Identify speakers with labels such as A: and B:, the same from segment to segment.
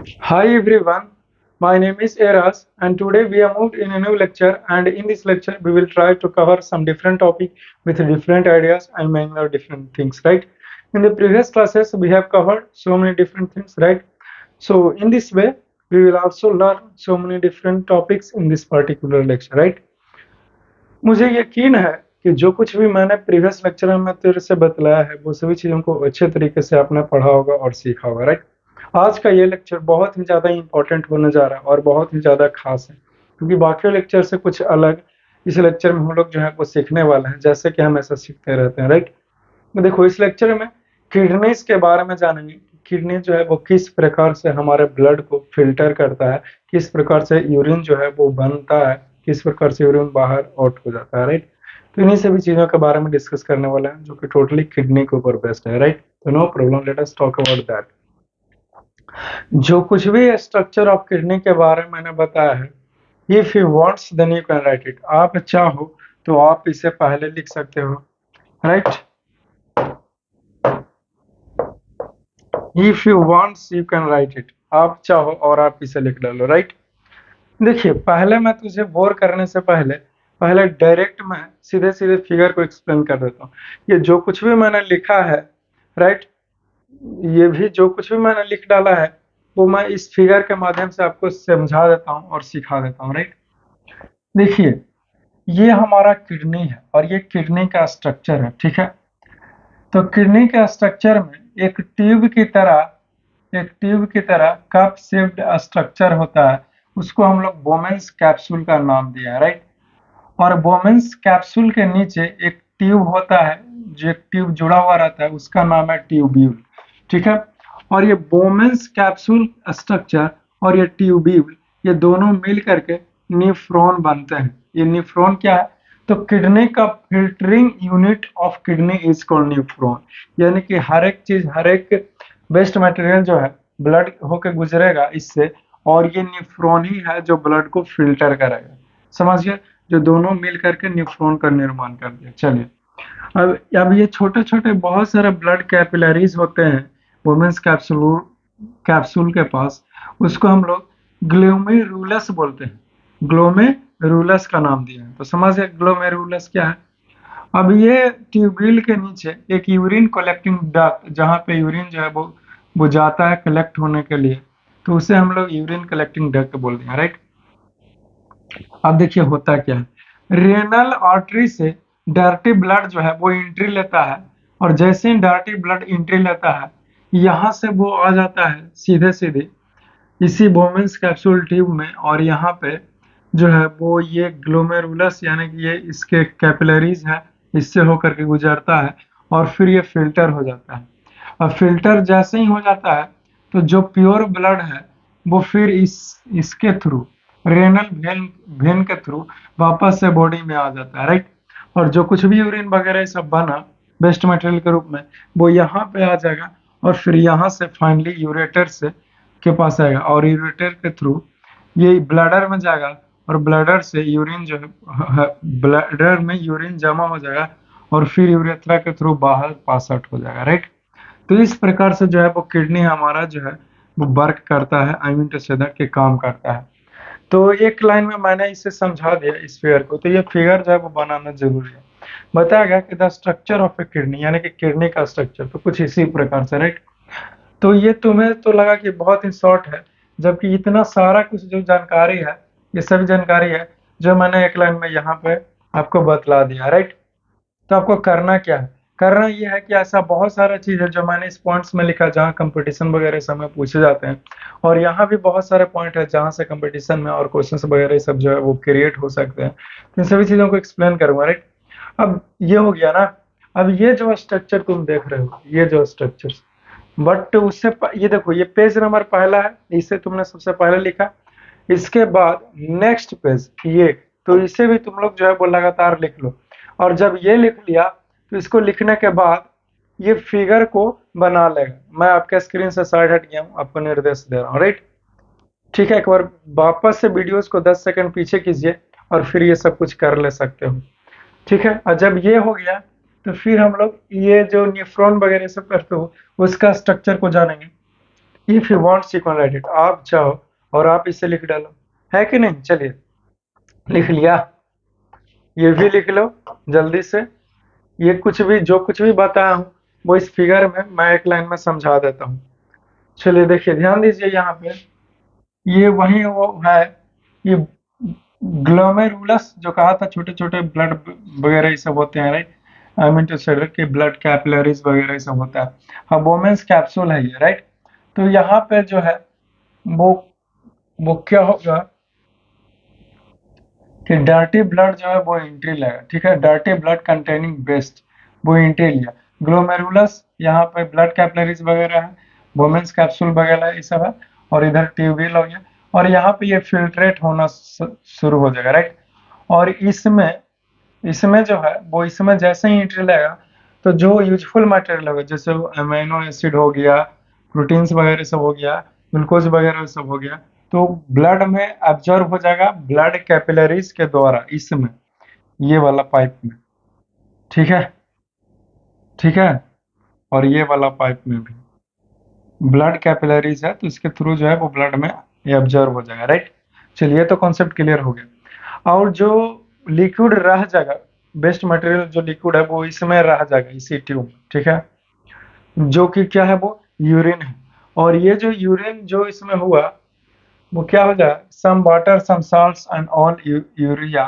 A: Hi everyone, my name is Eras and today we are moved in a new lecture and in this lecture we will try to cover some different topic with different ideas and many other different things, right? In the previous classes we have covered so many different things, right? So in this way we will also learn so many different topics in this particular lecture, right? मुझे यकीन है कि जो कुछ भी मैंने previous lecture में तेरे से बतलाया है वो सभी चीज़ों को अच्छे तरीके से आपने पढ़ा होगा और सीखा होगा, राइट? आज का ये लेक्चर बहुत ही ज़्यादा इम्पोर्टेंट होने जा रहा है और बहुत ही ज़्यादा खास है क्योंकि बाकी लेक्चर से कुछ अलग इस लेक्चर में हम लोग जो है वो सीखने वाले हैं, जैसे कि हम ऐसा सीखते रहते हैं, राइट? देखो इस लेक्चर में किडनीज के बारे में जानेंगे। किडनी जो है वो किस प्रकार से हमारे ब्लड को फिल्टर करता है, किस प्रकार से यूरिन जो है वो बनता है, किस प्रकार से यूरिन बाहर आउट हो जाता है, राइट? तो इन्हीं सभी चीजों के बारे में डिस्कस करने वाला है जो कि टोटली किडनी के ऊपर बेस्ड है, राइट? तो no problem, let us talk about that. जो कुछ भी स्ट्रक्चर ऑफ किडनी के बारे में मैंने बताया है, if you wants then you can write it. आप चाहो तो आप इसे पहले लिख सकते हो, right? If you wants you can write it. आप चाहो और आप इसे लिख डालो, राइट? देखिए पहले मैं तुझे बोर करने से पहले पहले डायरेक्ट मैं सीधे सीधे फिगर को एक्सप्लेन कर देता हूँ। ये जो कुछ भी मैंने लिखा है, राइट, ये भी जो कुछ भी मैंने लिख डाला है वो मैं इस फिगर के माध्यम से आपको समझा देता हूँ और सिखा देता हूँ, राइट? देखिए ये हमारा किडनी है और ये किडनी का स्ट्रक्चर है, ठीक है? तो किडनी के स्ट्रक्चर में एक ट्यूब की तरह कप शेप्ड स्ट्रक्चर होता है, उसको हम लोग बोमेंस कैप्सूल का नाम दिया है, राइट? और बोमेंस कैप्सूल के नीचे एक ट्यूब होता है, जो एक ट्यूब जुड़ा हुआ रहता है, उसका नाम है ट्यूब्यूल, ठीक है? और ये बोमेंस कैप्सूल स्ट्रक्चर और ये ट्यूब्यूल, ये दोनों मिल करके निफ्रॉन बनते हैं। ये निफ्रॉन क्या है? तो किडनी का filtering unit of kidney is called nephron. यानी कि हर एक चीज, हर एक वेस्ट मटेरियल जो है ब्लड होके गुजरेगा इससे, और ये निफ्रॉन ही है जो ब्लड को फिल्टर करेगा। समझ गए? जो दोनों मिल करके न्यूफ्रॉन का निर्माण कर दिया। चलिए अब ये छोटे छोटे बहुत सारे ब्लड कैपिलरीज होते हैं वुमेन्स कैप्सूल कैप्सूल के पास, उसको हम लोग ग्लोमेरुलस बोलते हैं। ग्लोमेरुलस का नाम दिया है, तो समझ गए ग्लोमेरुलस क्या है। अब ये ट्यूब्यूल के नीचे एक यूरिन कलेक्टिंग डक्ट, जहाँ पे यूरिन जो है वो जाता है कलेक्ट होने के लिए, तो उसे हम लोग यूरिन कलेक्टिंग डक्ट बोलते हैं, राइट? अब देखिए होता क्या है, रेनल आर्टरी से डर्टी ब्लड जो है वो एंट्री लेता है, और जैसे ही डर्टी ब्लड एंट्री लेता है यहाँ से वो आ जाता है सीधे सीधे इसी बोमेंस कैप्सूल ट्यूब में, और यहाँ पे जो है वो ये ग्लोमेरुलस यानी कि ये इसके कैपिलरीज है, इससे होकर के गुजरता है और फिर ये फिल्टर हो जाता है। अब फिल्टर जैसे ही हो जाता है तो जो प्योर ब्लड है वो फिर इसके थ्रू, रेनल वेन के थ्रू वापस से बॉडी में आ जाता है, राइट? और जो कुछ भी यूरिन वगैरह सब बना वेस्ट मटेरियल के रूप में वो यहाँ पे आ जाएगा, और फिर यहाँ से फाइनली यूरेटर से के पास आएगा, और यूरेटर के थ्रू ये ब्लैडर में जाएगा, और ब्लैडर से यूरिन जो है ब्लैडर में यूरिन जमा हो जाएगा, और फिर यूरेथ्रा के थ्रू बाहर पास आउट हो जाएगा, राइट? तो इस प्रकार से जो है वो किडनी हमारा जो है वो वर्क करता है, I mean to say that, के काम करता है। तो एक लाइन में मैंने इसे समझा दिया इस फिगर को, तो ये फिगर जो है वो बनाना जरूरी है। बताया गया कि the structure of A kidney, यानी कि किडनी का स्ट्रक्चर तो कुछ इसी प्रकार से, राइट? तो ये तुम्हें तो लगा कि बहुत ही शॉर्ट है, जबकि इतना सारा कुछ जो जानकारी है, ये सभी जानकारी है जो मैंने एक लाइन में यहाँ पे आपको बतला दिया, राइट? तो आपको करना क्या है? करना ये है कि ऐसा बहुत सारा चीज है जो मैंने इस पॉइंट्स में लिखा जहाँ कंपटीशन वगैरह समय पूछे जाते हैं, और यहाँ भी बहुत सारे पॉइंट है जहाँ से कंपटीशन में और क्वेश्चंस वगैरह सब जो है वो क्रिएट हो सकते हैं। तो इन सभी चीजों को एक्सप्लेन करूंगा, राइट? अब ये हो गया ना। अब ये जो स्ट्रक्चर तुम देख रहे हो, ये जो स्ट्रक्चर, बट ये देखो, ये पेज नंबर पहला है, इसे तुमने सबसे पहले लिखा। इसके बाद नेक्स्ट पेज ये, तो इसे भी तुम लोग जो है वो लगातार लिख लो। और जब ये लिख लिया तो इसको लिखने के बाद ये फिगर को बना लेगा। मैं आपके स्क्रीन से साइड हट गया हूँ, आपको निर्देश दे रहा हूँ, राइट? ठीक है, एक बार वापस से वीडियोस को 10 सेकंड पीछे कीजिए और फिर ये सब कुछ कर ले सकते हो। ठीक है, और जब ये हो गया तो फिर हम लोग ये जो न्यूफ्रॉन वगैरह सब करते हो उसका स्ट्रक्चर को जानेंगे। If you want you can write it, आप चाहो और आप इसे लिख डालो, है कि नहीं? चलिए लिख लिया, ये भी लिख लो जल्दी से। ये कुछ भी जो कुछ भी बताया हूँ वो इस फिगर में मैं एक लाइन में समझा देता हूँ। चलिए देखिए ध्यान दीजिए यहाँ पे, ये वही वो है, ये ग्लोमेरुलस जो कहा था, छोटे छोटे ब्लड वगैरह ये सब होते हैं, राइट? आई मीन टू से कि ब्लड कैपिलरीज वगैरह ये सब होता है। हाँ, वोमेन्स कैप्सूल है ये, राइट? तो यहाँ पे जो है वो वो क्या होगा कि डर्टी ब्लड जो है वो एंट्री लेगा, ठीक है? डर्टी ब्लड कंटेनिंग वेस्ट वो एंट्री लिया। ग्लोमेरुलस यहाँ पे ब्लड कैपिलरीज वगैरह है, वोमेन्स कैप्सूल वगैरह ये सब है, और इधर ट्यूबिल हो गया, और यहाँ पे ये फिल्ट्रेट होना शुरू हो जाएगा, राइट? और इसमें इसमें जो है वो इसमें जैसे ही एंट्री लेगा तो जो यूजफुल मटेरियल होगा, जैसे अमीनो एसिड हो गया, प्रोटीन्स वगैरह सब हो गया, ग्लूकोज वगैरह सब हो गया, तो ब्लड में एब्जॉर्ब हो जाएगा ब्लड कैपिलरीज के द्वारा, इसमें ये वाला पाइप में, ठीक है? ठीक है, और ये वाला पाइप में भी ब्लड कैपिलरीज है, तो इसके थ्रू जो है वो ब्लड में ये एब्जॉर्ब हो जाएगा, राइट? चलिए तो कॉन्सेप्ट क्लियर हो गया। और जो लिक्विड रह जाएगा, बेस्ट मटेरियल जो लिक्विड है वो इसमें रह जाएगा, इसी ट्यूब में, ठीक है? जो कि क्या है, वो यूरिन है। और ये जो यूरिन जो इसमें हुआ वो क्या हो जाए, some water some salts and all urea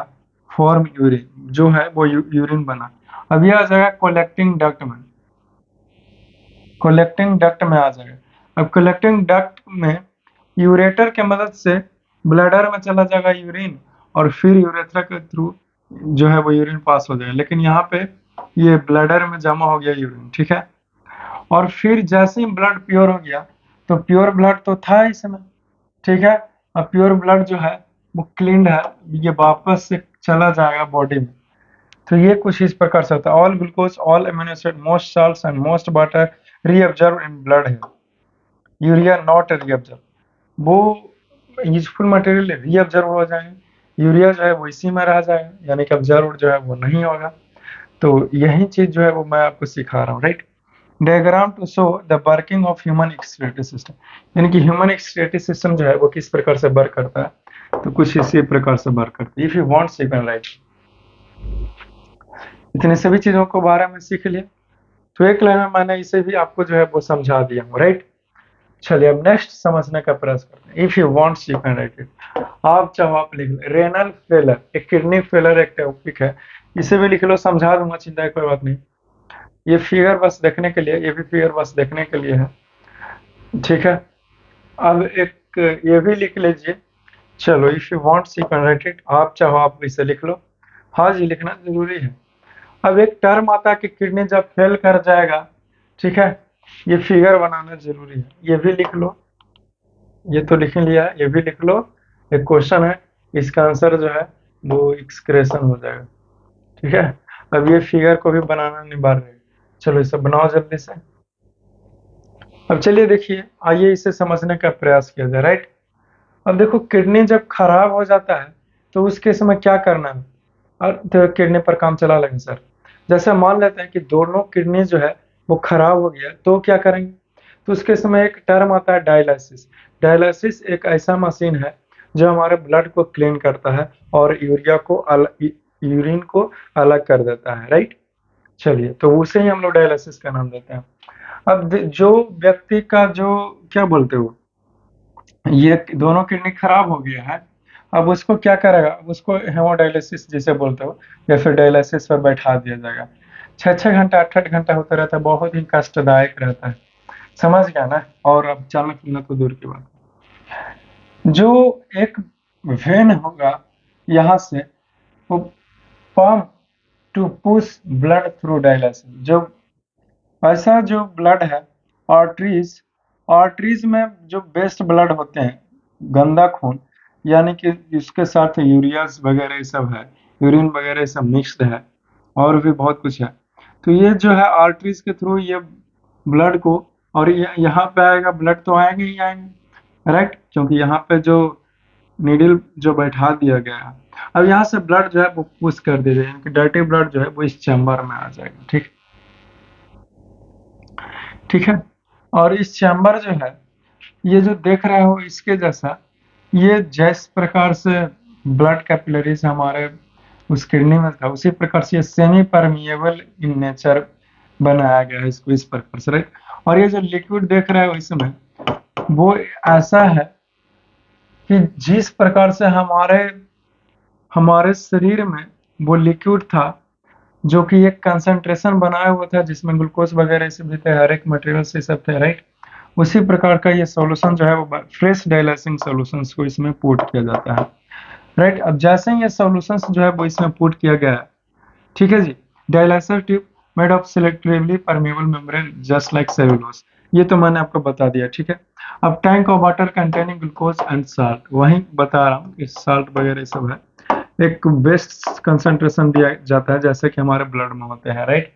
A: form urine, जो है वो यूरिन बना। अब ये आ जाएगा कलेक्टिंग डक्ट में, कलेक्टिंग डक्ट में आ जाएगा। अब कलेक्टिंग डक्ट में यूरेटर के मदद से ब्लैडर में चला जाएगा यूरिन, और फिर यूरेथ्रा के थ्रू जो है वो यूरिन पास हो जाएगा। लेकिन यहाँ पे ये ब्लैडर में जमा हो गया यूरिन, ठीक है? और फिर जैसे ही ब्लड प्योर हो गया, तो प्योर ब्लड तो था इसमें, ठीक है? अब प्योर ब्लड जो है वो क्लीन्ड है, ये वापस से चला जाएगा बॉडी में। तो ये कुछ इस प्रकार से होता है, all glucose all amino acid most salts and most water reabsorb in blood है, यूरिया नॉट रीअब्जॉर्ब। वो यूजफुल मटेरियल रीअब्जॉर्ब हो जाएंगे, यूरिया जो है वो इसी में रह जाएगा, यानी कि ऑब्जर्व जो है वो नहीं होगा। तो यही चीज जो है वो मैं आपको सिखा रहा हूँ, right? Diagram to show the working of human excretory system, यानी कि ह्यूमन एक्सक्रीटरी सिस्टम जो है वो किस प्रकार से वर्क करता है, तो कुछ इसी प्रकार से वर्क करता है। If you want you can right. इतने सभी चीजों को बारे में सीख लिया, तो एक लाइन में मैंने इसे भी आपको जो है वो समझा दिया हूँ, राइट? चलिए अब नेक्स्ट समझने का प्रयास करते हैं। If you want you can write it, आप चाहो आप लिख लो। रेनल फेलर, एक किडनी फेलर एक टॉपिक है, इसे भी लिख लो, समझा दूंगा, चिंता की कोई बात नहीं। ये फिगर बस देखने के लिए, ये भी फिगर बस देखने के लिए है, ठीक है? अब एक ये भी लिख लीजिए। चलो if you want you can write it, आप चाहो आप इसे लिख लो। हाँ जी, लिखना जरूरी है। अब एक टर्म आता है कि किडनी जब फेल कर जाएगा, ठीक है? ये फिगर बनाना जरूरी है, ये भी लिख लो। ये तो लिख लिया है, ये भी लिख लो। एक क्वेश्चन है, इसका आंसर जो है वो एक्सक्रेशन हो जाएगा, ठीक है? अब ये फिगर को भी बनाना अनिवार्य है। चलो इसे बनाओ जल्दी से। अब चलिए देखिए, आइए इसे समझने का प्रयास किया जाए, राइट? अब देखो, किडनी जब खराब हो जाता है तो उस केस में क्या करना है, और तो किडनी पर काम चला लेंगे सर। जैसे मान लेते हैं कि दोनों किडनी जो है वो खराब हो गया, तो क्या करेंगे? तो उसके समय एक टर्म आता है डायलिसिस। डायलिसिस एक ऐसा मशीन है जो हमारे ब्लड को क्लीन करता है और यूरिन को अलग कर देता है, राइट? चलिए, तो उसे ही हम लोग डायलिसिस का नाम देते हैं। अब जो व्यक्ति का जो क्या बोलते हो, ये दोनों किडनी खराब हो गया है, अब उसको क्या करेगा? उसको हेमोडायलिसिस जिसे बोलते हो, या फिर डायलिसिस पर बैठा दिया जाएगा। 6-6 घंटा 8-8 घंटा होता रहता है, बहुत ही कष्टदायक रहता है, समझ गया ना? और अब चलना फिरना तो दूर की बात। जो एक वेन होगा यहाँ से, वो pump to push blood through dialysis, जो ऐसा जो ब्लड है, आर्टरीज, आर्टरीज में जो बेस्ट ब्लड होते हैं, गंदा खून, यानी कि इसके साथ यूरियाज वगैरह ये सब है, यूरिन वगैरह सब मिक्स्ड है, और भी बहुत कुछ है। तो ये जो है आर्टरीज के थ्रू ये ब्लड को, और यहाँ पे आएगा ब्लड, तो आएंगे ही आएंगे, राइट? क्योंकि यहाँ पे जो नीडल जो बैठा दिया गया है, अब यहाँ से ब्लड जो है वो पुश कर दिया जाएगा, डर्टी ब्लड जो है वो इस चैम्बर में आ जाएगा, ठीक, ठीक है? और इस चैम्बर जो है ये जो देख रहे हो इसके जैसा, ये जिस प्रकार से ब्लड कैपिलरीज हमारे उस किडनी में था, उसी प्रकार से ये सेमी परमिएबल इन नेचर बनाया गया है इसको इस प्रकार से, राइट। और ये जो लिक्विड देख रहे हो इसमें, वो ऐसा है कि जिस प्रकार से हमारे हमारे शरीर में वो लिक्विड था, जो कि एक कंसंट्रेशन बनाया हुआ था जिसमें ग्लूकोज वगैरह से भी थे, हर एक मटेरियल से सब थे, राइट। उसी प्रकार का ये सॉल्यूशन जो है वो फ्रेश डाइलेसिंग सॉल्यूशंस को इसमें पुट किया जाता है, राइट। अब जैसे ही ये सॉल्यूशंस जो है वो इसमें पुट किया गया है, ठीक है जी। Dialyser tube made of selectively permeable membrane just like cellulose, ये तो मैंने आपको बता दिया, ठीक है। अब tank of water containing glucose and salt, वही बता रहा हूँ कि साल्ट वगैरह सब है, एक बेस्ट कंसंट्रेशन दिया जाता है जैसे कि हमारे ब्लड में होते हैं, राइट।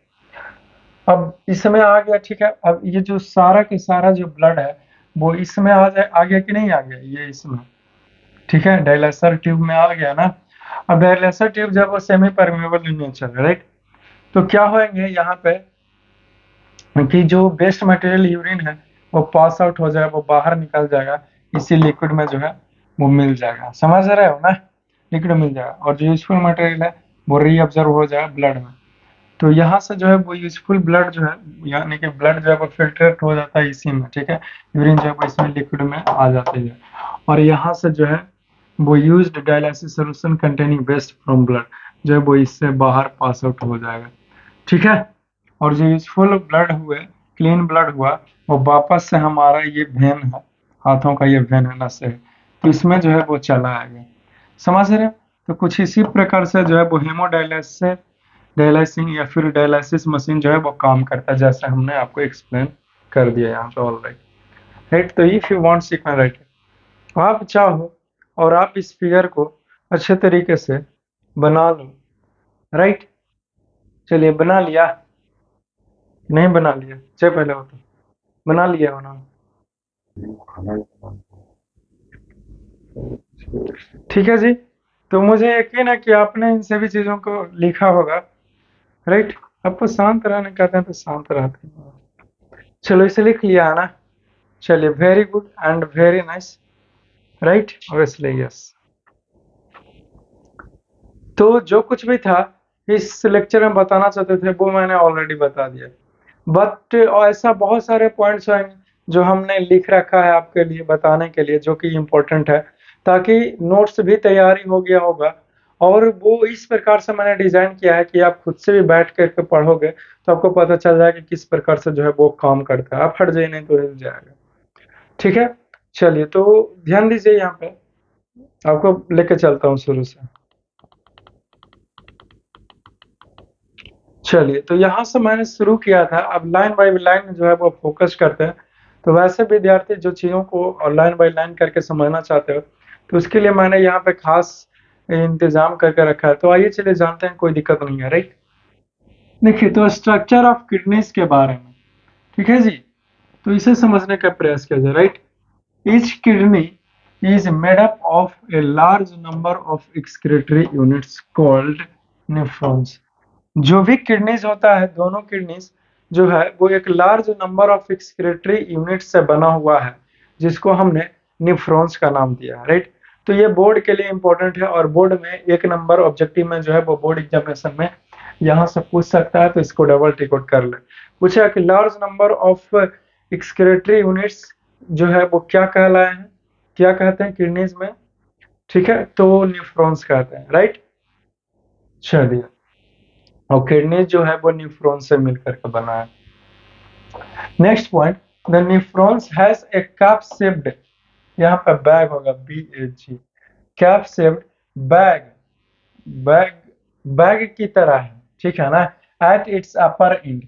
A: अब इसमें आ गया, ठीक है। अब ये जो सारा के सारा जो ब्लड है वो इसमें आ गया कि नहीं आ गया, ये इसमें, ठीक है, डायलेसर ट्यूब में आ गया ना। अब डायलेसर ट्यूब जब वो सेमी परमेबल इन नेचर है, राइट, तो क्या होंगे यहाँ पे कि जो वेस्ट मटेरियल यूरिन है वो पास आउट हो जाएगा, वो बाहर निकल जाएगा, इसी लिक्विड में जो है वो मिल जाएगा, समझ रहे हो ना, लिक्विड मिल जाएगा। और जो यूजफुल मटेरियल है वो रीअब्जॉर्ब हो जाएगा ब्लड में। तो यहाँ से जो है वो यूजफुल ब्लड जो है, यानी कि ब्लड जो है वो फिल्ट्रेट हो जाता है इसी में, ठीक है। यूरिन जो है वो इसमें लिक्विड में आ जाती है, और यहाँ से जो है वो used dialysis solution containing waste from blood जो है वो इससे बाहर पास आउट हो जाएगा, ठीक है। और जो यूजफुल ब्लड हुए, क्लीन ब्लड हुआ, वो वापस से हमारा ये वेन है, हाथों का ये वेन है, नस है, तो इसमें जो है वो चला आएगा, समझ रहे हो। तो कुछ इसी प्रकार से जो है वो हेमोडायलिसिस डायलाइसिंग या फिर डायलिसिस मशीन जो है वो काम करता है, जैसे हमने आपको एक्सप्लेन कर दिया यहाँ पे ऑलराइट, राइट। तो इफ यू वांट सीखना, राइट, आप चाहो और आप इस फिगर को अच्छे तरीके से बना लो, राइट। चलिए बना लिया, नहीं बना लिया, चाहे पहले हो तो बना लिया हो ना, ठीक है जी। तो मुझे यकीन है कि आपने इन सभी चीजों को लिखा होगा, राइट। आपको शांत रहने कहते हैं तो शांत रहते हैं, चलो इसे लिख लिया है ना। चलिए, very good and very nice, right, obviously yes. तो जो कुछ भी था इस लेक्चर में बताना चाहते थे वो मैंने ऑलरेडी बता दिया, बट ऐसा बहुत सारे पॉइंट्स हैं जो हमने लिख रखा है आपके लिए बताने के लिए, जो कि इम्पोर्टेंट है, ताकि नोट्स भी तैयारी हो गया होगा। और वो इस प्रकार से मैंने डिजाइन किया है कि आप खुद से भी बैठ करके पढ़ोगे तो आपको पता चल जाएगा कि किस प्रकार से जो है वो काम करता है, आप हट जाइए नहीं तो हिल जाएगा, ठीक है। चलिए, तो ध्यान दीजिए, यहाँ पे आपको लेके चलता हूँ शुरू से। चलिए, तो यहाँ से मैंने शुरू किया था, अब लाइन बाय लाइन जो है वो फोकस करते हैं। तो वैसे विद्यार्थी जो चीज़ों को लाइन बाय लाइन करके समझना चाहते हो, तो उसके लिए मैंने यहाँ पे खास इंतजाम करके रखा है। तो आइए चलिए जानते हैं, कोई दिक्कत नहीं है, राइट। देखिए, तो स्ट्रक्चर ऑफ किडनीज के बारे में, ठीक है जी, तो इसे समझने का प्रयास किया जाए, right. Each kidney is made up of a large number of excretory units called nephrons. जो भी किडनीज होता है, दोनों किडनीज जो है वो एक large number of excretory unit से बना हुआ है, जिसको हमने निफ्रॉन्स का नाम दिया है, राइट। तो ये बोर्ड के लिए इंपॉर्टेंट है, और बोर्ड में एक नंबर ऑब्जेक्टिव में जो है वो बोर्ड एग्जामिनेशन में यहाँ से पूछ सकता है, तो इसको डबल टिक आउट कर ले। पूछा कि large number of excretory units जो है वो क्या कहलाए हैं, क्या कहते हैं किडनीज में, ठीक है, तो निफ्रॉन्स कहते हैं, राइट। चलिए, और किडनी जो है वो न्यूफ्रॉन से मिलकर के बना है। Next point, the nephrons has a cap shaped, यहाँ पे बैग होगा, BAG, cap shaped bag, bag bag की तरह है, ठीक है ना, एट इट्स अपर एंड,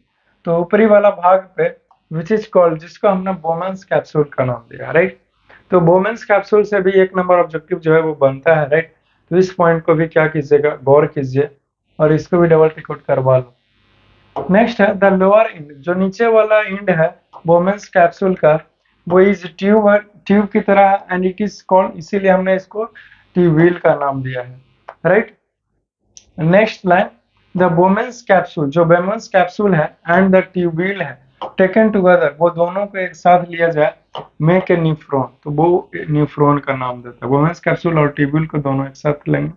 A: तो ऊपरी वाला भाग पे, विच इज कॉल्ड, जिसको हमने बोमेंस कैप्सूल का नाम दिया, राइट। तो बोमेंस कैप्सूल से भी एक नंबर ऑब्जेक्टिव जो है वो बनता है, राइट। तो इस पॉइंट को भी क्या कीजिएगा, गौर कीजिए, और इसको भी डबल टिक आउट करवा लो। नेक्स्ट है द लोअर एंड, जो नीचे वाला एंड है बोमेंस कैप्सूल का, वो इज ट्यूब, ट्यूब की तरह है, एंड इट इज कॉल्ड, इसीलिए हमने इसको ट्यूबिल का नाम दिया है, right. Next line, the बोमेंस capsule, जो बोमेंस कैप्सूल है एंड द ट्यूबिल है, टेकन टुगेदर, वो दोनों को एक साथ लिया जाए, मेक ए न्यूफ्रॉन, तो वो न्यूफ्रॉन का नाम देता है। वोमेंस कैप्सूल और ट्यूब्यूल को दोनों एक साथ लेंगे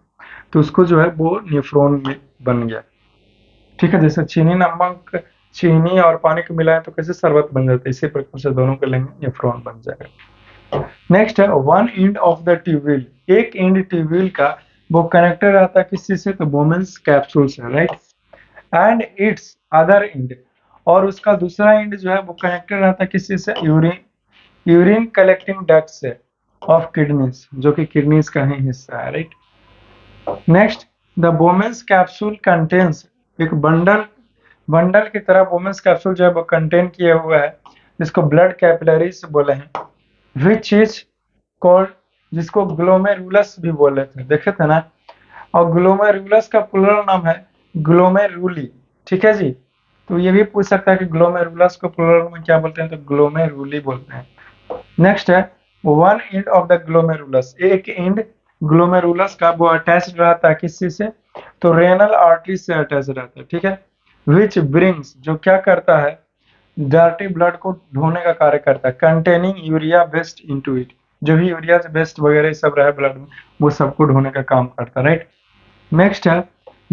A: तो उसको जो है वो न्यूफ्रॉन में बन गया। ठीक है, जैसे चीनी नमक, चीनी और पानी को मिलाएं तो कैसे शरबत बन जाता है, इसी प्रकार से दोनों को लेंगे न्यूफ्रॉन बन जाएगा। नेक्स्ट है one end of the tubule, एक एंड ट्यूब्यूल का वो कनेक्टेड रहता है किसी से, तो वोमेंस कैप्सूल से, right. And it's other and, और उसका दूसरा एंड जो है वो कनेक्टेड रहता है किसी से, यूरिन, यूरिन कलेक्टिंग डक्ट से ऑफ किडनीज, जो कि किडनीज का ही हिस्सा है, right. Next, the Bowman's capsule contains, एक बंडल, बंडल की तरह वोमेंस कैप्सूल जो है वो कंटेन किया हुआ है, जिसको ब्लड कैपिलरीज बोले हैं, विच इज कॉल्ड, जिसको ग्लोमेरुलस भी बोले थे, देखे थे ना। और ग्लोमेरुलस का प्लूरल नाम है ग्लोमेरुली। ठीक है जी, तो ये भी पूछ सकता है कि ग्लोमेरुलस को प्लूरल में क्या बोलते हैं, तो ग्लोमेरुली बोलते हैं। नेक्स्ट है one end of the glomerulus, एक एंड ग्लोमेरुलस का वो अटैच्ड रहता है किसी से, तो रेनल आर्टरी से अटैच रहता है। ठीक है, विच ब्रिंग्स, जो क्या करता है, डर्टी ब्लड को धोने का कार्य करता है, containing urea waste into it, जो भी यूरिया वेस्ट वगैरह सब रहा ब्लड में वो सबको ढोने का काम करता है, राइट। नेक्स्ट है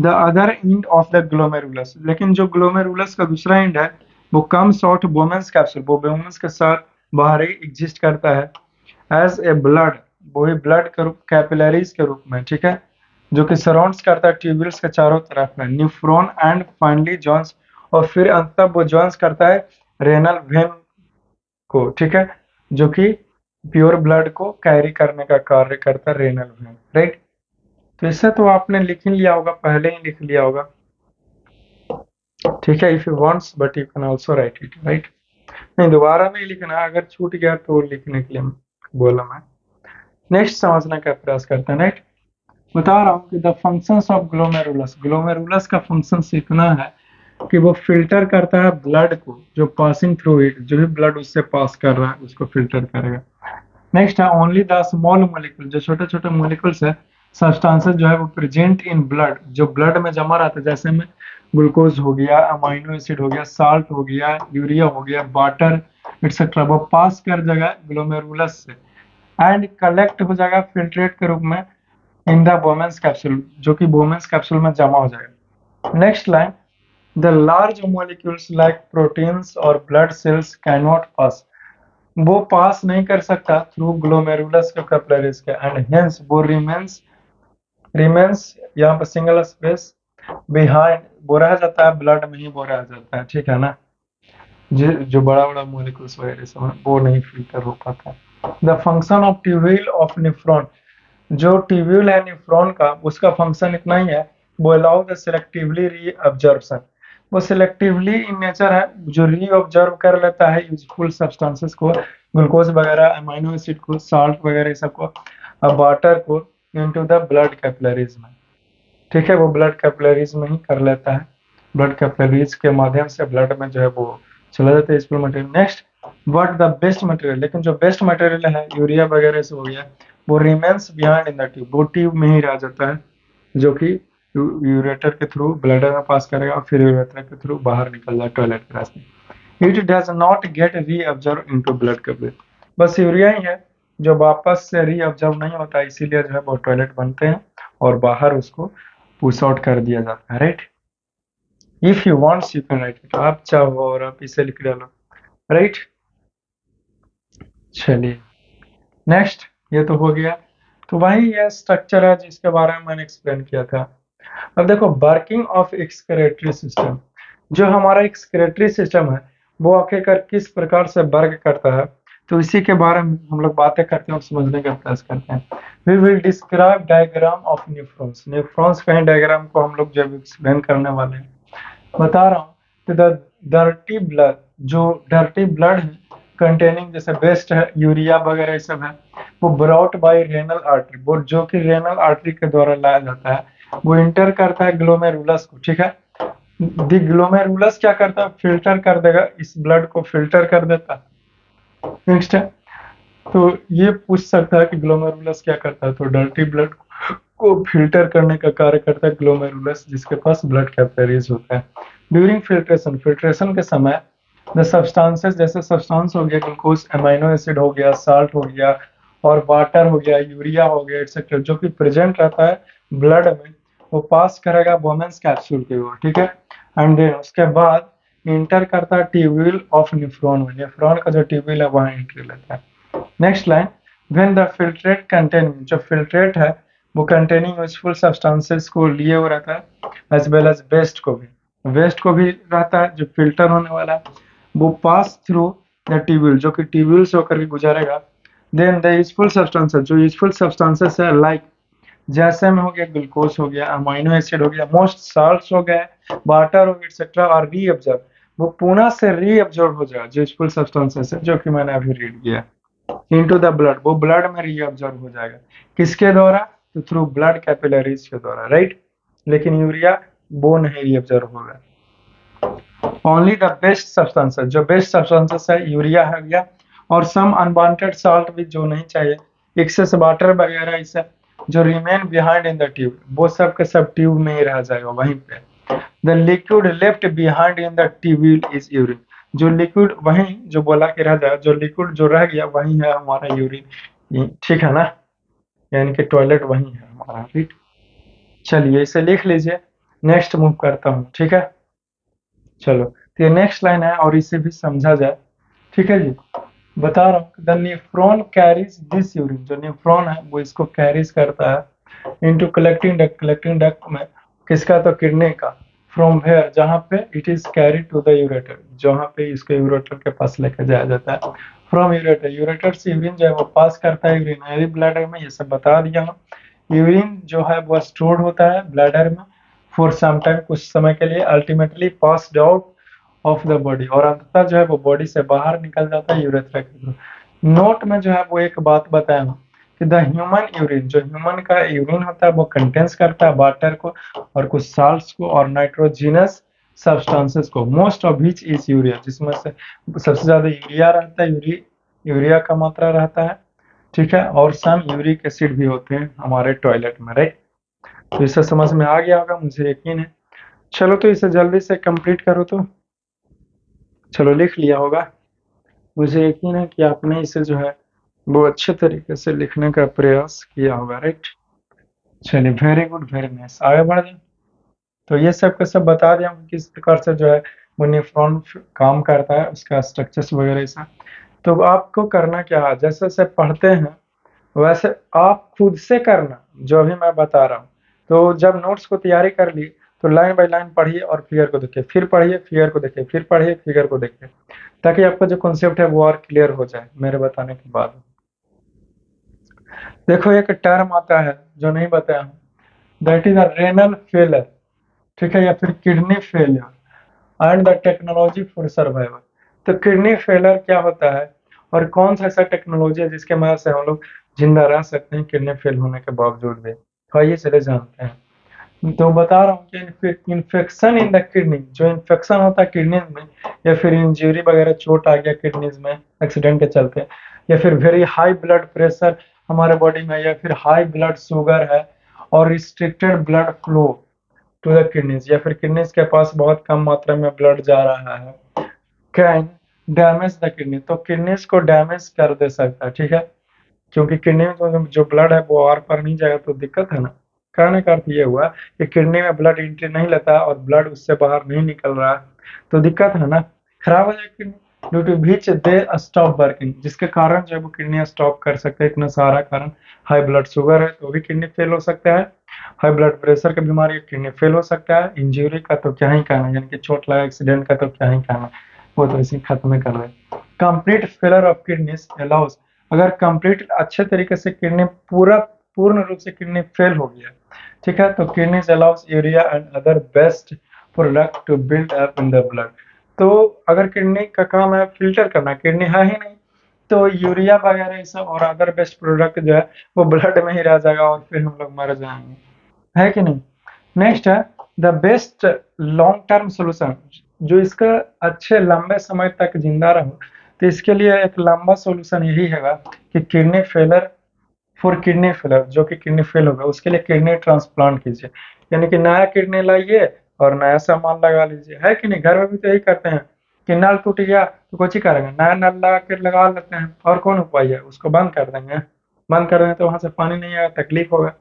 A: the other end of the glomerulus, लेकिन जो ग्लोमेरुलस का दूसरा एंड है वो कम्स आउट वोमेंस कैप्सूल, वो वोमेंस के साथ बाहर ही एग्जिस्ट करता है एज ए ब्लड, वो ही ब्लड के रूप, कैपिलरीज के रूप में। ठीक है, जो कि सराउंड्स करता है ट्यूब्यूल्स के चारों तरफ में, न्यूफ्रॉन एंड फाइनली जॉन्स, और फिर अंततः वो जॉन्स करता है रेनल वेन को। ठीक है, जो कि प्योर ब्लड को कैरी करने का कार्य करता है रेनल वेन, राइट। तो इससे तो आपने लिख ही लिया होगा, पहले ही लिख लिया होगा। ठीक है, if you wants but you can also right it, right. नहीं, दोबारा नहीं लिखना, अगर छूट गया तो लिखने के लिए बोला मैं। नेक्स्ट समझने का प्रयास करते हैं, राइट। बता रहा हूँ कि the functions of glomerulus, glomerulus का फंक्शन इतना है कि वो फिल्टर करता है ब्लड को, जो पासिंग थ्रू इट, जो भी ब्लड उससे पास कर रहा है उसको फिल्टर करेगा। नेक्स्ट है ओनली द स्मॉल मोलिक्यूल, जो छोटे छोटे मोलिक्यूल्स है, सब्सटेंसेस जो है वो प्रेजेंट इन ब्लड, जो ब्लड में जमा रहता है, जैसे में ग्लूकोज हो गया, अमाइनो एसिड हो गया, साल्ट हो गया, यूरिया हो गया, वाटर एक्सेट्रा, वो पास कर जाएगा ग्लोमेरुलस से एंड कलेक्ट हो जाएगा फिल्ट्रेट के रूप में इन द वोमेंस कैप्सूल, जो कि वोमेंस कैप्सूल में जमा हो जाएगा। Next line, the large molecules like proteins और blood cells can not pass, वो पास नहीं कर सकता थ्रू ग्लोमेरुलस के कैपिलरीज के, एंड हेंस वो रिमेंस यहाँ पर सिंगल स्पेस बिहाइंड, वो रह जाता है ब्लड में ही, वो रह जाता है। ठीक है ना, जो बड़ा बड़ा मॉलिक्यूल्स वगैरह सब है वो नहीं फिल्टर हो पाता। The function of tubule of nephron, जो ट्यूब्यूल है न्यूफ्रॉन का, उसका फंक्शन इतना ही है, वो अलाउ द सिलेक्टिवली री अब्जॉर्प्शन, वो सिलेक्टिवली इन नेचर है, जो री ऑब्जर्व कर लेता है यूजफुल सब्सटेंसेस को, ग्लूकोज वगैरह, अमाइनो एसिड को, साल्ट वगैरह सब को, वाटर को, इनटू द ब्लड कैपिलरीज में। ठीक है, वो ब्लड कैपिलरीज में ही कर लेता है, ब्लड कैपिलरीज के माध्यम से ब्लड में जो है वो चला जाता है इसको material. Next, what the best material, लेकिन जो बेस्ट मटेरियल है यूरिया वगैरह से हो गया, वो remains behind in the tube, वो ट्यूब में ही रह जाता है, जो कि यूरेटर के थ्रू ब्लडर में पास करेगा और फिर यूरेटर के थ्रू बाहर निकल जाए टॉयलेट के रास्ते। It does not gate reabsorb into blood capillary, बस यूरिया ही है जो वापस से रीअब्जॉर्ब नहीं होता, इसीलिए जो है वो टॉयलेट बनते हैं और बाहर उसको पुश आउट कर दिया जाता है, right. If you wants you can write it, आप चाहो और आप इसे लिख डालो, राइट। चलिए नेक्स्ट, ये तो हो गया। तो वही ये स्ट्रक्चर है जिसके बारे में मैंने एक्सप्लेन किया था। अब देखो वर्किंग ऑफ एक्सक्रेटरी सिस्टम, जो हमारा एक्सक्रेटरी सिस्टम है वो आखिरकार किस प्रकार से वर्क करता है, तो इसी के बारे में हम लोग बातें करते हैं और समझने का प्रयास करते हैं। We will describe diagram of nephrons, nephrons का डायग्राम को हम लोग जब एक्सप्लेन करने वाले हैं। बता रहा हूँ कि द डर्टी ब्लड, जो डर्टी ब्लड है कंटेनिंग जैसे वेस्ट है, यूरिया वगैरह ये सब है, वो ब्रॉट बाय रेनल आर्टरी, वो जो कि रेनल आर्टरी के द्वारा लाया जाता है, वो इंटर करता है ग्लोमेरुलस को। ठीक है, दी ग्लोमेरुलस क्या करता है, फिल्टर कर देगा, इस ब्लड को फिल्टर कर देता है। नेक्स्ट है, तो ये पूछ सकता है कि ग्लोमेरुलस क्या करता है, तो डर्टी ब्लड को फिल्टर करने का कार्य करता है ग्लोमेरुलस, जिसके पास ब्लड कैपिलरीज होता है। ड्यूरिंग फिल्ट्रेशन, फिल्ट्रेशन के समय द सब्सटेंसेस, जैसे सब्सटेंस हो गया ग्लूकोज, अमीनो एसिड हो गया, साल्ट हो गया और वाटर हो गया, यूरिया हो गया एक्सेट्रा, जो कि प्रेजेंट रहता है ब्लड में, वो पास करेगा बोमेंस कैप्सूल की ओर, ठीक है। एंड देन उसके बाद इंटर करता है ट्यूब्यूल ऑफ नेफ्रॉन में, नेफ्रॉन का जो ट्यूब्यूल है वहाँ एंट्री लेता है। Next line, when the filtrate contain, जो फिल्ट्रेट है वो कंटेनिंग यूजफुल सब्सटेंसेस को लिए हुआ रहता है, एज वेल एज वेस्ट को भी, वेस्ट को भी रहता है जो फिल्टर होने वाला है, वो पास थ्रू द ट्यूब्यूल, जो कि ट्यूब्यूल से होकर के गुजरेगा। देन द यूजफुल सब्सटेंसेस, जो यूजफुल सब्सटेंसेस है लाइक जैसे में हो गया, ग्लूकोज हो गया, अमाइनो एसिड हो गया, मोस्ट साल्ट्स हो गए, वाटर हो गया एक्सेट्रा, और रीअब्जॉर्ब, वो पुनः से रीअब्जॉर्ब हो जाएगा, जो यूजफुल सब्सटेंसेस है जो कि मैंने अभी रीड किया, इनटू द ब्लड, वो ब्लड में रीअब्जॉर्ब हो जाएगा, किसके द्वारा, तो थ्रू ब्लड कैपिलरीज के द्वारा, राइट। लेकिन यूरिया वो नहीं रीअब्जॉर्ब होगा। ओनली द बेस्ट सब्सटेंसेस, जो बेस्ट सब्सटेंसेस है यूरिया है गया, और सम अनवांटेड साल्ट भी जो नहीं चाहिए, एक्सेस वाटर वगैरह इसे, जो remain behind in the tube, वो सब के सब ट्यूब में ही रह जाएगा वहीं पे। The liquid left behind in the tubule is urine, जो लिक्विड वहीं जो बोला कि रह जाए, जो लिक्विड जो रह गया वहीं है हमारा यूरिन, ठीक है ना, यानी कि टॉयलेट वहीं है हमारा, ठीक। चलिए इसे लिख लीजिए, नेक्स्ट मूव करता हूँ, ठीक है। चलो तो ये नेक्स्ट लाइन है और इसे भी समझा जाए, ठीक है जी। बता रहा हूँ, the nephron carries this urine, जो न्यूफ्रॉन है वो इसको कैरीज करता है into collecting duct, collecting duct में किसका, तो किडनी का, फ्रॉम वेयर, जहाँ पे it is carried to the ureter, जहाँ पे इसको यूरेटर के पास लेकर जाया जाता है, फ्रॉम यूरेटर, यूरेटर से यूरिन जो है वो पास करता है यूरिनरी ब्लैडर में, ये सब बता दिया हूँ। यूरिन जो है वो स्टोर्ड होता है ब्लैडर में फॉर सम टाइम, कुछ समय के लिए, ultimately passed out of the body, और अंततः जो है वो बॉडी से बाहर निकल जाता है यूरेथ्रा के थ्रू। नोट में जो है वो एक बात बताया हूँ कि द ह्यूमन यूरिन, जो ह्यूमन का यूरिन होता है वो कंटेंस करता है वाटर को और कुछ साल्ट्स को और नाइट्रोजिनस सब्सटेंसेस को, most of which is urea, जिसमें से सबसे ज्यादा यूरिया रहता है, यूरिया का मात्रा रहता है, ठीक है, और सम यूरिक एसिड भी होते हैं हमारे टॉयलेट में, राइट। तो इसे समझ में आ गया होगा मुझे यकीन है। चलो तो इसे जल्दी से कंप्लीट करो, तो चलो लिख लिया होगा, मुझे यकीन है कि आपने इसे जो है वो अच्छे तरीके से लिखने का प्रयास किया होगा, राइट। चलिए वेरी गुड, वेरी नाइस, आगे बढ़ जाए। तो ये सब का सब बता दिया हूँ किस प्रकार से जो है वो न्यूफ्रॉन काम करता है, उसका स्ट्रक्चर्स वगैरह ऐसा। तो आपको करना क्या है, जैसे जैसे पढ़ते हैं वैसे आप खुद से करना जो अभी मैं बता रहा हूँ। तो जब नोट्स को तैयारी कर ली तो लाइन बाय लाइन पढ़िए और फिगर को देखिए, फिर पढ़िए फिगर को देखिए, फिर पढ़िए फिगर को देखिए, ताकि आपका जो कॉन्सेप्ट है वो और क्लियर हो जाए मेरे बताने के बाद। देखो एक टर्म आता है जो नहीं बताया हूँ, that is a renal failure, ठीक है, या फिर kidney failure and the technology for survival. तो किडनी फेलर क्या होता है और कौन सा ऐसा टेक्नोलॉजी है जिसके मदद से हम लोग जिंदा रह सकते हैं किडनी फेल होने के बावजूद भी, तो आइए चले जानते हैं। तो बता रहा हूँ कि इन्फेक्शन इन द किडनी, जो इन्फेक्शन होता है किडनी में, या फिर इंजरी वगैरह चोट आ गया किडनीज में एक्सीडेंट के चलते, या फिर वेरी हाई ब्लड प्रेशर हमारे बॉडी में, या फिर हाई ब्लड शुगर है और restricted blood flow to the kidneys, या फिर किडनीज के पास बहुत कम मात्रा में ब्लड जा रहा है, कैन डैमेज द किडनी, तो किडनीज को डैमेज कर दे सकता है, ठीक है। क्योंकि किडनी में जो ब्लड है वो आर पार नहीं जाएगा तो दिक्कत है ना। कहने का अर्थ ये हुआ कि किडनी में ब्लड एंट्री नहीं लेता और ब्लड उससे बाहर नहीं निकल रहा है तो दिक्कत है ना, खराब हो जाएगी kidney, due to which they stop working, जिसके कारण जो है वो किडनी स्टॉप कर सकते हैं, इतना सारा कारण। हाई ब्लड शुगर है तो भी किडनी फेल हो सकता है, हाई ब्लड प्रेशर की बीमारी है किडनी फेल हो सकता है, इंजरी का तो क्या ही कहना, यानी कि चोट लगा एक्सीडेंट का तो क्या ही कहना, वो तो इसी खत्म कर रहे। Complete failure of kidneys allows, अगर कंप्लीट अच्छे तरीके से किडनी पूर्ण रूप से किडनी फेल हो गया, ठीक है, तो kidneys allows urea and other waste product to build up in the blood. तो अगर किडनी का काम है फिल्टर करना, किडनी है ही नहीं, तो यूरिया वगैरह ये सब और अदर बेस्ट प्रोडक्ट जो है वो ब्लड में ही रह जाएगा और फिर हम लोग मर जाएंगे, है कि नहीं। नेक्स्ट है the best long term solution, जो इसका अच्छे लंबे समय तक जिंदा रहो, तो इसके लिए एक लंबा सोल्यूशन यही है कि kidney failure, for kidney failure, जो कि किडनी फेल होगा उसके लिए किडनी ट्रांसप्लांट कीजिए, यानी कि नया किडनी लाइए और नया सामान लगा लीजिए, है कि नहीं, घर में भी तो यही करते हैं, कि नल टूट गया तो कुछ ही करेंगे, नया नल लगा के लगा लेते हैं, और कौन उपाय है, उसको बंद कर देंगे। बंद कर देंगे तो वहां से पानी नहीं आएगा, तकलीफ होगा,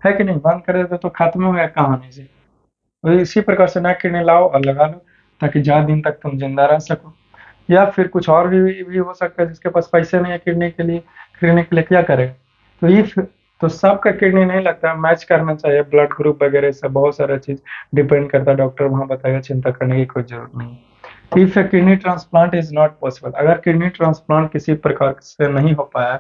A: है कि नहीं? बंद कर देते तो खत्म हो गया कहानी से। तो इसी प्रकार से नया किडनी लाओ और लगा लो, ताकि ज्यादा दिन तक तुम जिंदा रह सको। या फिर कुछ और भी हो सकता है, जिसके पास पैसे नहीं है किडनी के लिए क्या करेगा? तो ये तो सबका किडनी नहीं लगता, मैच करना चाहिए ब्लड ग्रुप वगैरह सब, बहुत सारा चीज डिपेंड करता है, डॉक्टर वहां बताएगा, चिंता करने की कोई जरूरत नहीं। If A kidney transplant is not possible, अगर किडनी ट्रांसप्लांट किसी प्रकार से नहीं हो पाया,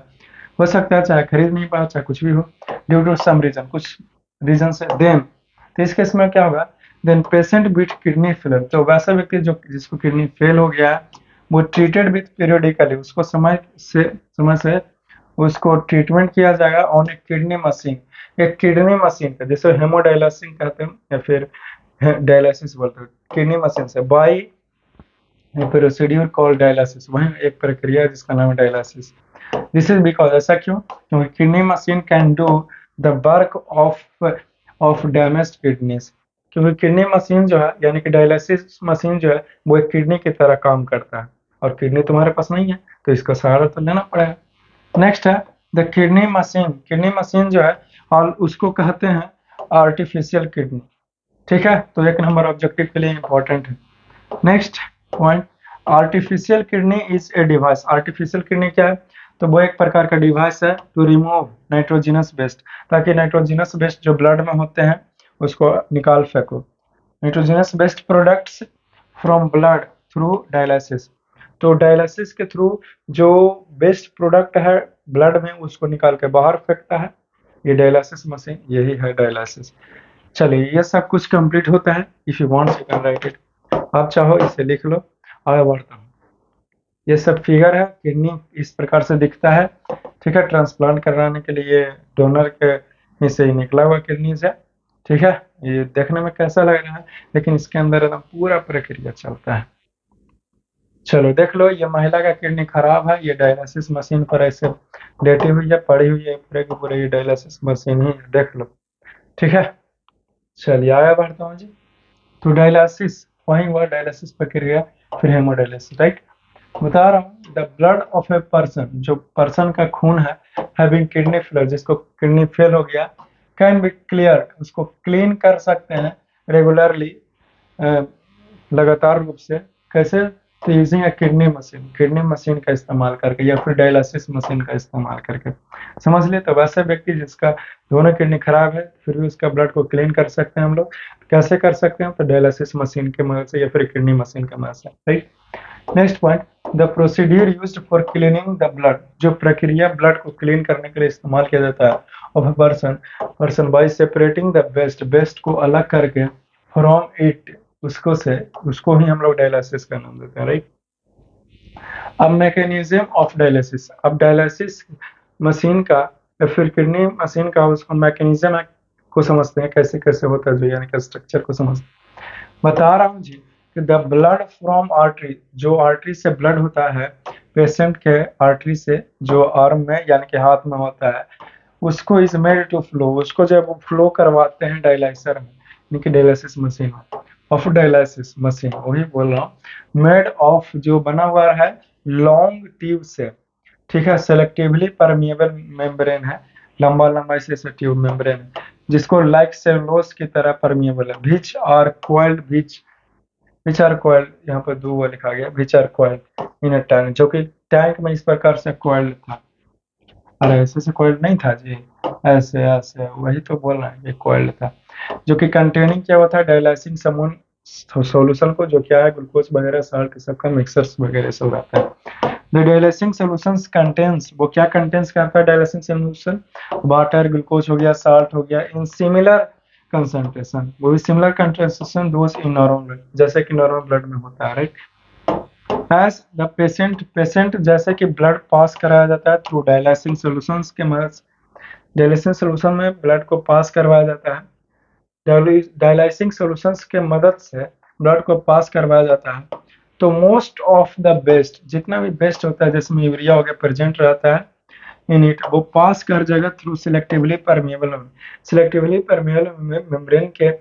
A: हो सकता है चाहे खरीद नहीं पाया, चाहे कुछ भी हो, ड्यू टू सम रीजन, कुछ रीजन से, देन तो इस केस में क्या होगा, then patient with kidney failure, तो वैसा व्यक्ति जो जिसको किडनी फेल हो गया है, वो ट्रीटेड विथ पीरियोडिकली, उसको समय से उसको ट्रीटमेंट किया जाएगा ऑन ए किडनी मशीन, एक किडनी मशीन का, जिसे हेमोडायलिसिस कहते हैं या फिर डायलिसिस बोलते हैं, किडनी मशीन से, बाई प्रोसीड्यूर कॉल्ड डायलिसिस, वही एक प्रक्रिया है जिसका नाम है डायलिसिस। दिस इज बिकॉज, ऐसा क्यों? क्योंकि kidney machine can do the work of damaged kidneys, क्योंकि किडनी मशीन जो है, यानी कि डायलिसिस मशीन जो है, वो एक किडनी की तरह काम करता है, और किडनी तुम्हारे पास नहीं है तो इसका सहारा तो लेना पड़ेगा। नेक्स्ट है the kidney machine, kidney machine जो है, और उसको कहते हैं आर्टिफिशियल किडनी। ठीक है, तो एक नंबर ऑब्जेक्टिव के लिए इंपॉर्टेंट है। Next point, artificial kidney is a device, artificial kidney क्या है? तो वो एक प्रकार का डिवाइस है टू रिमूव नाइट्रोजिनस वेस्ट, ताकि नाइट्रोजिनस वेस्ट जो ब्लड में होते हैं उसको निकाल फेंको, nitrogenous waste products from blood through dialysis, तो डायलिसिस के थ्रू जो वेस्ट प्रोडक्ट है ब्लड में उसको निकाल के बाहर फेंकता है, ये डायलिसिस मशीन, यही है डायलिसिस। चलिए, ये सब कुछ कंप्लीट होता है। If you want you can write it, आप चाहो इसे लिख लो। आगे बढ़ता हूँ, ये सब फिगर है, किडनी इस प्रकार से दिखता है। ठीक है, ट्रांसप्लांट कराने के लिए डोनर के में से ही निकला हुआ किडनी से। ठीक है, ये देखने में कैसा लग रहा है, लेकिन इसके अंदर एकदम पूरा प्रक्रिया चलता है। चलो देख लो, ये महिला का किडनी खराब है, ये डायलिसिस मशीन पर ऐसे लेटी हुई है, पड़ी हुई है, पूरे के पूरे ये डायलिसिस मशीन ही है, देख लो। ठीक है, चलिए आगे बढ़ता हूँ जी। तो डायलिसिस, वही हुआ डायलिसिस प्रक्रिया, फिर हेमोडायलिसिस, राइट। बता रहा हूँ, the blood of a person, जो पर्सन का खून है, हैविंग किडनी फेलियर, जिसको किडनी फेल हो गया, कैन बी क्लियर, उसको क्लीन कर सकते हैं रेगुलरली, लगातार रूप से। कैसे? तो यूजिंग ए किडनी मशीन का इस्तेमाल करके, या फिर डायलिसिस मशीन का इस्तेमाल करके, समझ लिए। तो वैसे व्यक्ति जिसका दोनों किडनी खराब है, फिर भी उसका ब्लड को क्लीन कर सकते हैं हम लोग। कैसे कर सकते हैं? तो डायलिसिस मशीन की मदद से, या फिर किडनी मशीन की मदद से, right. Next point, the procedure used for cleaning the blood, जो प्रक्रिया ब्लड को क्लीन करने के लिए इस्तेमाल किया जाता है of a person by separating the best को अलग करके, फ्रॉम इट, उसको ही हम लोग डायलिसिस का नाम देते हैं, राइट। अब मैकेनिज्म ऑफ डायलिसिस, अब डायलिसिस मशीन का या फिर किडनी मशीन का उसको मैकेनिज्म को समझते हैं, कैसे कैसे होता है, जो यानी कि स्ट्रक्चर को समझते हैं। बता रहा हूँ जी कि द ब्लड फ्रॉम आर्टरी, जो आर्टरी से ब्लड होता है, पेशेंट के आर्टरी से, जो आर्म में यानी कि हाथ में होता है, उसको इज मेड टू फ्लो, उसको जब वो फ्लो करवाते हैं डायलाइसर में, यानी कि dialysis machine of dialysis machine, वही बोल रहा हूँ, मेड ऑफ, जो बना हुआ है लॉन्ग ट्यूब से। ठीक है, सेलेक्टिवली परमिएबल मेम्ब्रेन है, लंबा लंबा ऐसे ट्यूब मेम्ब्रेन है, जिसको लाइक सेलुलोज की तरह परमिएबल है। Which are coiled, which are coiled, यहाँ पर दो वो लिखा गया, which are coiled in a tank, जो कि टैंक में इस प्रकार से कॉइल्ड था। अरे ऐसे से कॉइल्ड नहीं था जी, ऐसे ऐसे, वही तो बोल रहे हैं, ये कॉइल्ड था, जो कि कंटेनिंग क्या होता है, डायलाइसिंग समून सॉल्यूशन को, जो क्या है, ग्लूकोज वगैरह साल्ट सबका मिक्सर्स वगैरह सब रहता है। द डायलिसिंग सॉल्यूशंस कंटेन्स, वो क्या कंटेन्स करता है डायलिसिंग सॉल्यूशन? वाटर, ग्लूकोज हो गया, साल्ट हो गया, इन सिमिलर कंसंट्रेशन, वो भी similar concentration those in normal blood, जैसे कि नॉर्मल ब्लड में होता है, राइट। एज द पेशेंट जैसे कि ब्लड पास कराया जाता है थ्रू डायलिसिंग सॉल्यूशंस के मदद से, डायलिसिंग सॉल्यूशन में ब्लड को पास करवाया जाता है, डायलिसिंग सॉल्यूशंस के मदद से ब्लड को पास करवाया जाता है। तो मोस्ट ऑफ द बेस्ट, जितना भी बेस्ट होता है जिसमें यूरिया हो गया प्रेजेंट रहता है इन इट, वो पास कर जाएगा थ्रू सिलेक्टिवली परमिएबल मेम्ब्रेन के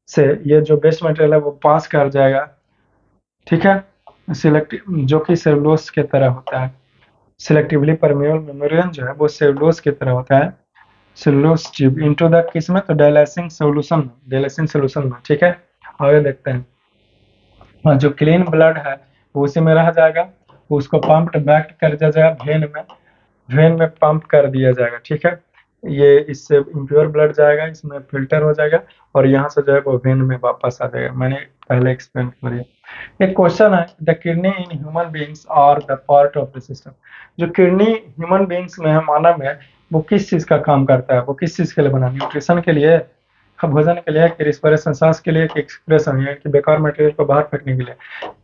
A: से, ये जो बेस्ट मटेरियल है वो पास कर जाएगा। ठीक है, सिलेक्टिव जो कि सेलुलोज की तरह होता है। सिलेक्टिवली परमेबल मेम्ब्रेन जो है वो सेलुलोज की तरह होता है। सेलुलोज ट्यूब इनटू द किस में, तो डायलाइसिंग सोल्यूशन में, ठीक है। आगे देखते हैं। और जो क्लीन ब्लड है वो उसी में रह जाएगा, उसको पंप्ड बैक कर दिया जाएगा वेन में पंप कर दिया जाएगा, ठीक है। ये इससे इम्प्योर ब्लड जाएगा, इसमें फिल्टर हो जाएगा और यहाँ से जो है वो वेन में वापस आ जाएगा। मैंने पहले एक्सप्लेन कर दिया। एक क्वेश्चन है, the kidney in human beings are the part of the system. जो किडनी ह्यूमन बीइंग्स में है, मानव में, वो किस चीज का काम करता है, वो किस चीज के लिए बना, न्यूट्रिशन के लिए, भोजन के लिए, कि रिस्पिरेशन सांस के लिए, कि एक्सक्रेशन यानी कि बेकार मटेरियल को बाहर फेंकने के लिए,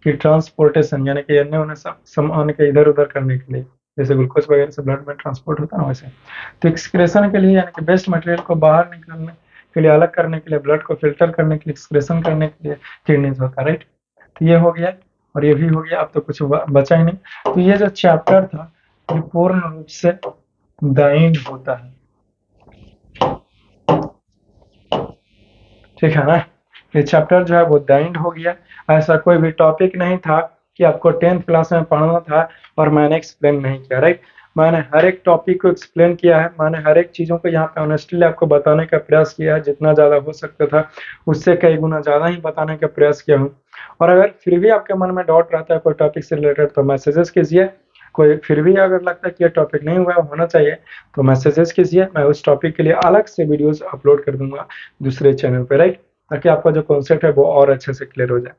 A: कि ट्रांसपोर्टेशन यानी कि अन्य उन्हें सामान के इधर उधर करने के लिए, जैसे ग्लूकोज वगैरह से ब्लड में ट्रांसपोर्ट होता है ना वैसे। तो एक्सक्रेशन के लिए यानी कि वेस्ट मटेरियल को बाहर निकालने के लिए, अलग करने के लिए, ब्लड को फिल्टर करने के लिए, एक्सक्रेशन करने के लिए किडनीज होता है, राइट। तो ये हो गया और ये भी हो गया, अब तो कुछ बचा ही नहीं। तो ये जो चैप्टर था ये पूर्ण रूप से द एंड होता है, ठीक है ना। ये चैप्टर जो है वो द एंड हो गया। ऐसा कोई भी टॉपिक नहीं था कि आपको 10th क्लास में पढ़ना था और मैंने एक्सप्लेन नहीं किया, राइट। मैंने हर एक टॉपिक को एक्सप्लेन किया है, मैंने हर एक चीज़ों को यहाँ पे ऑनेस्टली आपको बताने का प्रयास किया है, जितना ज़्यादा हो सकता था उससे कई गुना ज़्यादा ही बताने का प्रयास किया हूँ। और अगर फिर भी आपके मन में डाउट रहता है कोई टॉपिक से रिलेटेड तो मैसेजेस कीजिए। कोई फिर भी अगर लगता है कि ये टॉपिक नहीं हुआ होना चाहिए तो मैसेजेस कीजिए, मैं उस टॉपिक के लिए अलग से वीडियोस अपलोड कर दूंगा दूसरे चैनल पे, राइट। ताकि आपका जो कॉन्सेप्ट है वो और अच्छे से क्लियर हो जाए।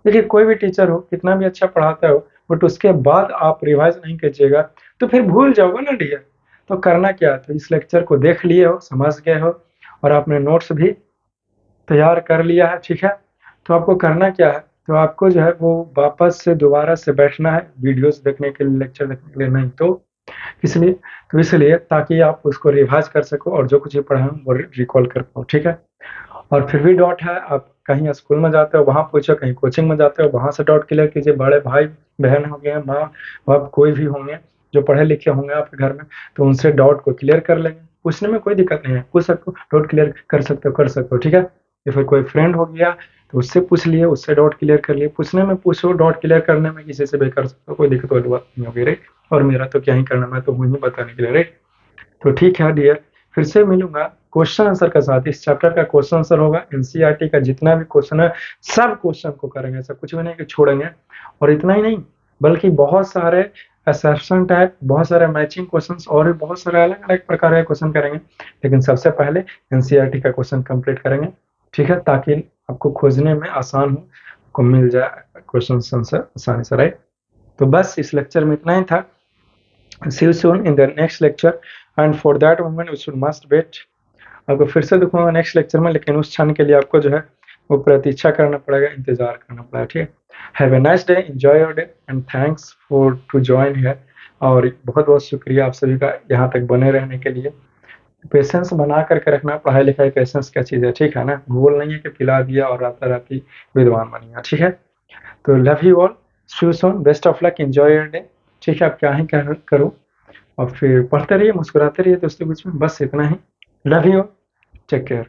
A: देखिए कोई भी टीचर हो कितना भी अच्छा पढ़ाता हो, बट उसके बाद आप रिवाइज नहीं कीजिएगा तो फिर भूल जाओगे ना डियर। तो करना क्या, तो इस लेक्चर को देख लिए हो, समझ गए हो और आपने नोट्स भी तैयार कर लिया है, ठीक है। तो आपको करना क्या है, तो आपको जो है वो वापस से दोबारा से बैठना है वीडियोस देखने के लिए, लेक्चर देखने के लिए नहीं तो इसलिए, तो इसलिए ताकि आप उसको रिवाइज कर सको और जो कुछ भी पढ़ा वो रिकॉल कर पाओ, ठीक है। और फिर भी डाउट है, आप कहीं स्कूल में जाते हो वहाँ पूछो, कहीं कोचिंग में जाते हो वहाँ से डाउट क्लियर कीजिए। बड़े भाई बहन हो गए, माँ बाप कोई भी होंगे जो पढ़े लिखे होंगे आपके घर में, तो उनसे डाउट को क्लियर कर लेंगे। पूछने में कोई दिक्कत नहीं है, पूछ सकते हो, डाउट क्लियर कर सकते हो, ठीक है। या फिर कोई फ्रेंड हो गया तो उससे पूछ लिए, उससे डाउट क्लियर कर लिए। पूछने में पूछो, डाउट क्लियर करने में किसी से भी कर सकते हो, कोई दिक्कत वाली बात नहीं होगी, राइट। और मेरा तो क्या ही करना, मैं तो हूँ ही बताने के लिए, राइट। तो ठीक है डियर, फिर से मिलूंगा क्वेश्चन आंसर के साथ। इस चैप्टर का क्वेश्चन आंसर होगा, एनसीईआरटी का जितना भी क्वेश्चन है सब क्वेश्चन को करेंगे, ऐसा कुछ भी नहीं कि छोड़ेंगे। और इतना ही नहीं बल्कि बहुत सारे असर्शन टाइप, बहुत सारे मैचिंग क्वेश्चंस और भी बहुत सारे अलग अलग प्रकार के क्वेश्चन करेंगे। लेकिन सबसे पहले एनसीईआरटी का क्वेश्चन कंप्लीट करेंगे, ठीक है, ताकि आपको खोजने में आसान हो, को मिल जाए क्वेश्चन आंसर आसानी से, राइट। तो बस इस लेक्चर में इतना ही था। See you soon in the next lecture and for that moment we should must wait। आपको फिर से दिखूंगा नेक्स्ट लेक्चर में, लेकिन उस क्षण के लिए आपको जो है वो प्रतीक्षा करना पड़ेगा, इंतजार करना पड़ेगा, ठीक है। Have a nice day, enjoy your day and thanks for to join here. और बहुत बहुत शुक्रिया आप सभी का यहाँ तक बने रहने के लिए। पेशेंस बना करके रखना, पढ़ाई लिखाई पेशेंस क्या चीज़ है, ठीक है ना। गोल नहीं है कि पिला दिया और राता राती विद्वान बन गया, ठीक है। तो love you all, see you soon, best of luck, enjoy your day, ठीक है। आप क्या ही करो और फिर पढ़ते रहिए, मुस्कुराते रहिए दोस्तों बीच में, बस इतना ही। Love you, take care.